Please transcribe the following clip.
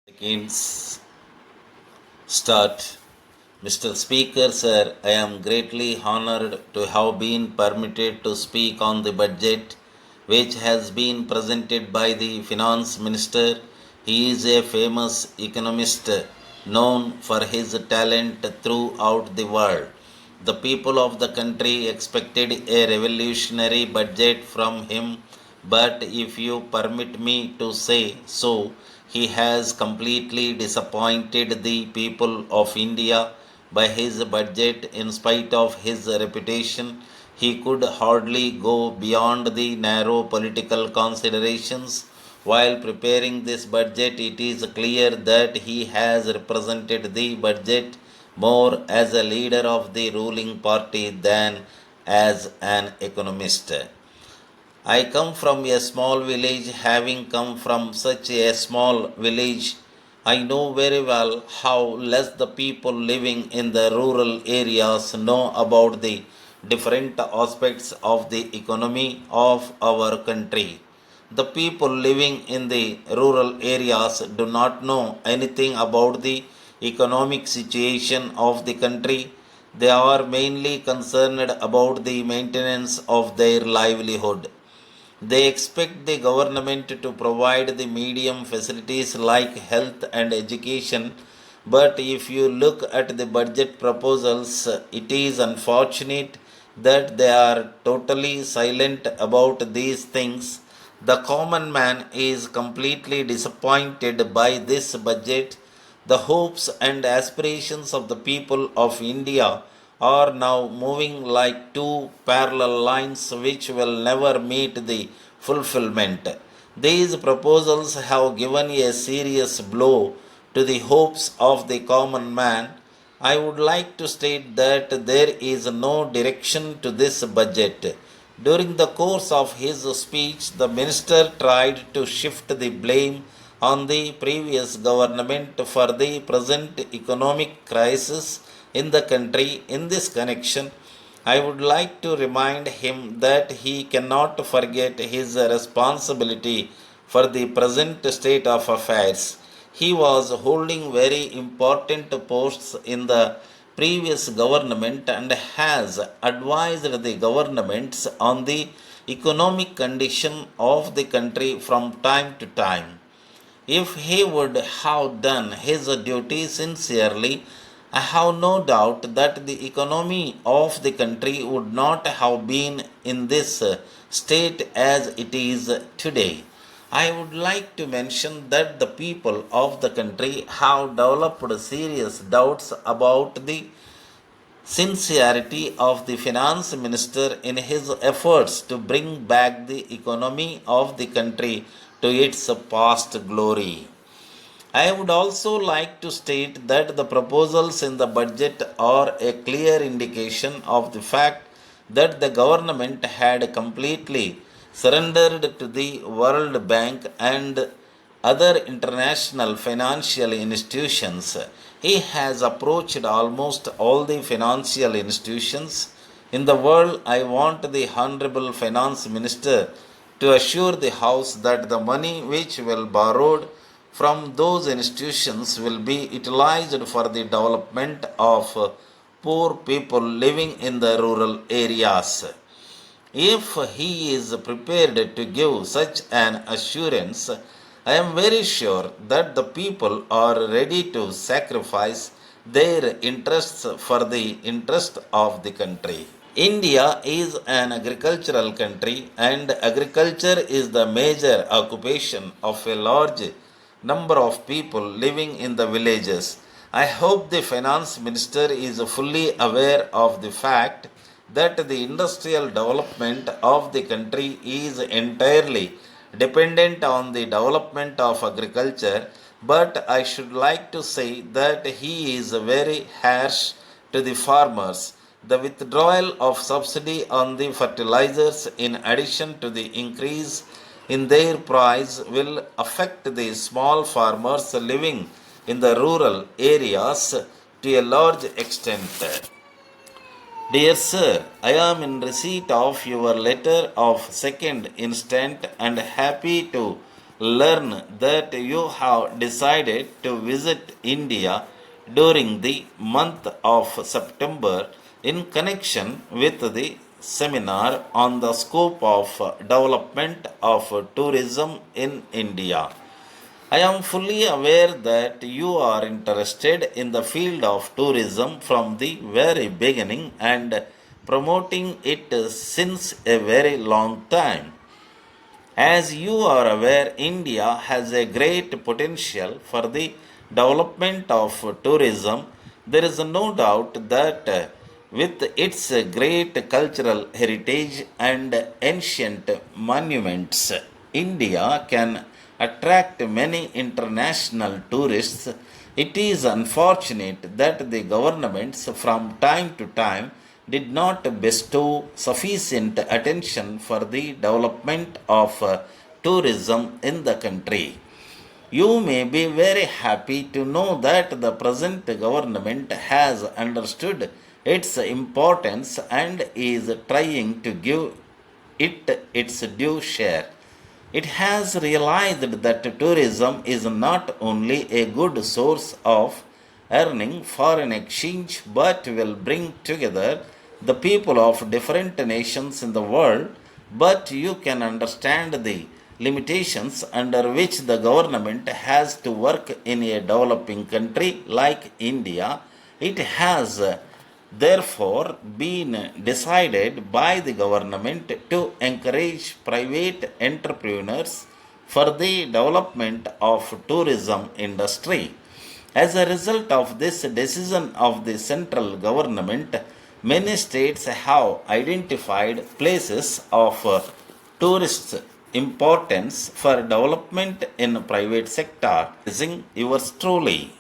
Seconds start. Mr. Speaker, sir, I am greatly honored to have been permitted to speak on the budget which has been presented by the Finance Minister. He is a famous economist known for his talent throughout the world. The people of the country expected a revolutionary budget from him, but if you permit me to say so, he has completely disappointed the people of India by his budget. In spite of his reputation, he could hardly go beyond the narrow political considerations. While preparing this budget, it is clear that he has represented the budget more as a leader of the ruling party than as an economist. I come from a small village. Having come from such a small village, I know very well how less the people living in the rural areas know about the different aspects of the economy of our country. The people living in the rural areas do not know anything about the economic situation of the country. They are mainly concerned about the maintenance of their livelihood. They expect the government to provide the medium facilities like health and education, but if you look at the budget proposals, it is unfortunate that they are totally silent about these things. The common man is completely disappointed by this budget. The hopes and aspirations of the people of India are now moving like two parallel lines which will never meet the fulfillment. These proposals have given a serious blow to the hopes of the common man. I would like to state that there is no direction to this budget. During the course of his speech, the minister tried to shift the blame on the previous government for the present economic crisis in the country. In this connection, I would like to remind him that he cannot forget his responsibility for the present state of affairs. He was holding very important posts in the previous government and has advised the governments on the economic condition of the country from time to time. If he would have done his duty sincerely, I have no doubt that the economy of the country would not have been in this state as it is today. I would like to mention that the people of the country have developed serious doubts about the sincerity of the finance minister in his efforts to bring back the economy of the country to its past glory. I would also like to state that the proposals in the budget are a clear indication of the fact that the government had completely surrendered to the World Bank and other international financial institutions. He has approached almost all the financial institutions in the world. I want the Honorable Finance Minister to assure the House that the money which will borrowed from those institutions will be utilized for the development of poor people living in the rural areas. If he is prepared to give such an assurance, I am very sure that the people are ready to sacrifice their interests for the interest of the country. India is an agricultural country, and agriculture is the major occupation of a large number of people living in the villages. I hope the finance minister is fully aware of the fact that the industrial development of the country is entirely dependent on the development of agriculture, but I should like to say that he is very harsh to the farmers. The withdrawal of subsidy on the fertilizers, in addition to the increase in their price, will affect the small farmers living in the rural areas to a large extent. Dear Sir, I am in receipt of your letter of 2nd instant and happy to learn that you have decided to visit India during the month of September in connection with the seminar on the scope of development of tourism in India. I am fully aware that you are interested in the field of tourism from the very beginning and promoting it since a very long time. As you are aware, India has a great potential for the development of tourism. There is no doubt that with its great cultural heritage and ancient monuments, India can attract many international tourists. It is unfortunate that the governments from time to time did not bestow sufficient attention for the development of tourism in the country. You may be very happy to know that the present government has understood its importance and is trying to give it its due share. It has realized that tourism is not only a good source of earning foreign exchange but will bring together the people of different nations in the world. But you can understand the limitations under which the government has to work in a developing country like India. It has therefore been decided by the government to encourage private entrepreneurs for the development of tourism industry. As a result of this decision of the central government, many states have identified places of tourist importance for development in private sector. Yours truly